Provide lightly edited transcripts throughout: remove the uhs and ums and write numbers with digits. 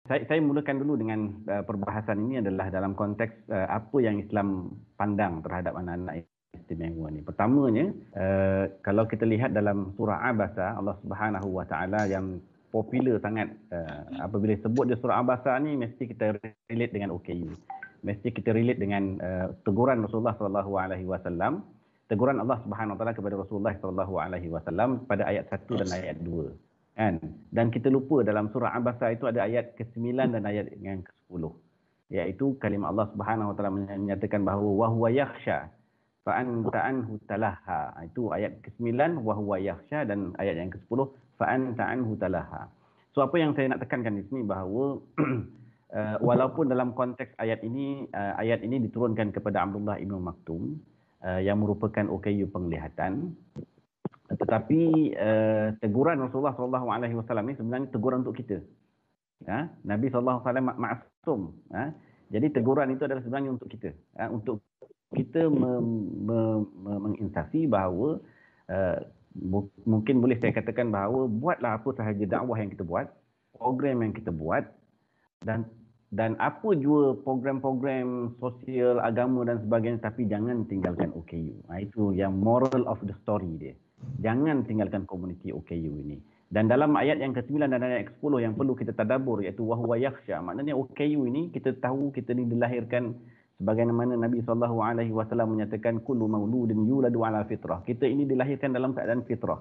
Saya mulakan dulu dengan perbahasan ini adalah dalam konteks apa yang Islam pandang terhadap anak-anak istimewa ni. Pertamanya, kalau kita lihat dalam surah Abasa, Allah Subhanahu Wa Taala yang popular sangat, apabila sebut dia surah Abasa ni mesti kita relate dengan OKU. Mesti kita relate dengan teguran Rasulullah sallallahu alaihi wasallam, teguran Allah Subhanahu Wa Taala kepada Rasulullah sallallahu alaihi wasallam pada ayat 1 dan ayat 2. Kan? Dan kita lupa dalam surah Abasa itu ada ayat ke-9 dan ayat yang ke-10, iaitu kalimah Allah Subhanahu Wa Taala menyatakan bahawa wa huwa yakhsha fa anta anhu talaha. Itu ayat ke-9 wa huwa yakhsha, dan ayat yang ke-10 fa anta anhu talaha. So apa yang saya nak tekankan di sini bahawa walaupun dalam konteks ayat ini diturunkan kepada Abdullah Ibn Maktum yang merupakan OKU penglihatan, tetapi teguran Rasulullah SAW ni sebenarnya teguran untuk kita. Nabi SAW maksum. Jadi teguran itu adalah sebenarnya untuk kita. Untuk kita menginsafi bahawa mungkin boleh saya katakan bahawa buatlah apa sahaja dakwah yang kita buat, program yang kita buat, dan apa jua program-program sosial, agama dan sebagainya, tapi jangan tinggalkan OKU. Itu yang moral of the story dia. Jangan tinggalkan komuniti OKU ini. Dan dalam ayat yang ke-9 dan ayat ke-10 yang perlu kita tadabbur, iaitu wahwa yakhsha. Maknanya OKU ini kita tahu kita ni dilahirkan sebagaimana Nabi SAW menyatakan kullu mauludin yuladu ala fitrah. Kita ini dilahirkan dalam keadaan fitrah.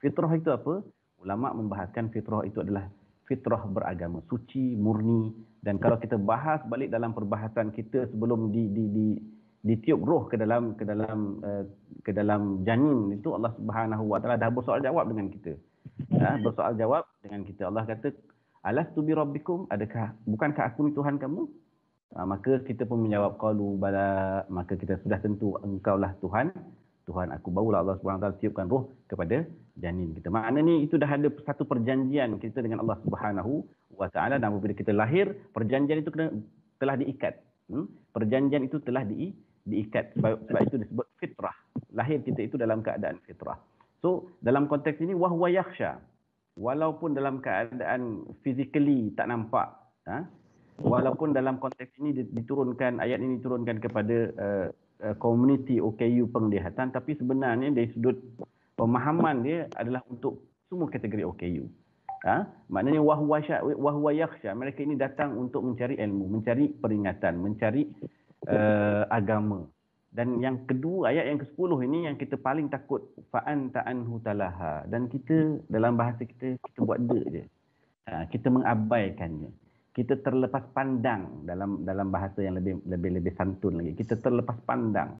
Fitrah itu apa? Ulama membahaskan fitrah itu adalah fitrah beragama, suci, murni. Dan kalau kita bahas balik dalam perbahasan kita sebelum ditiup roh ke dalam janin itu, Allah Subhanahu Wa Taala dah bersoal jawab dengan kita. Bersoal jawab dengan kita. Allah kata, alastu bi rabbikum, bukankah aku ni Tuhan kamu? Maka kita pun menjawab qalu bala, maka kita sudah tentu engkaulah Tuhan aku. Barulah Allah Subhanahu Wa Taala tiupkan roh kepada janin kita. Maknanya itu dah ada satu perjanjian kita dengan Allah Subhanahu Wa Taala, dan apabila kita lahir, perjanjian itu telah diikat. Perjanjian itu telah diikat. Sebab itu disebut fitrah. Lahir kita itu dalam keadaan fitrah. So, dalam konteks ini, wahwa yakhsha. Walaupun dalam keadaan physically tak nampak, walaupun dalam konteks ini diturunkan, ayat ini diturunkan kepada komuniti OKU penglihatan, tapi sebenarnya dari sudut pemahaman dia adalah untuk semua kategori OKU. Maknanya wahwa yakhsha, mereka ini datang untuk mencari ilmu, mencari peringatan, mencari agama. Dan yang kedua, ayat yang ke-10 ini yang kita paling takut, fa'anta anhu talaha. Dan kita dalam bahasa kita buat je. Kita mengabaikannya. Kita terlepas pandang, dalam bahasa yang lebih santun lagi. Kita terlepas pandang.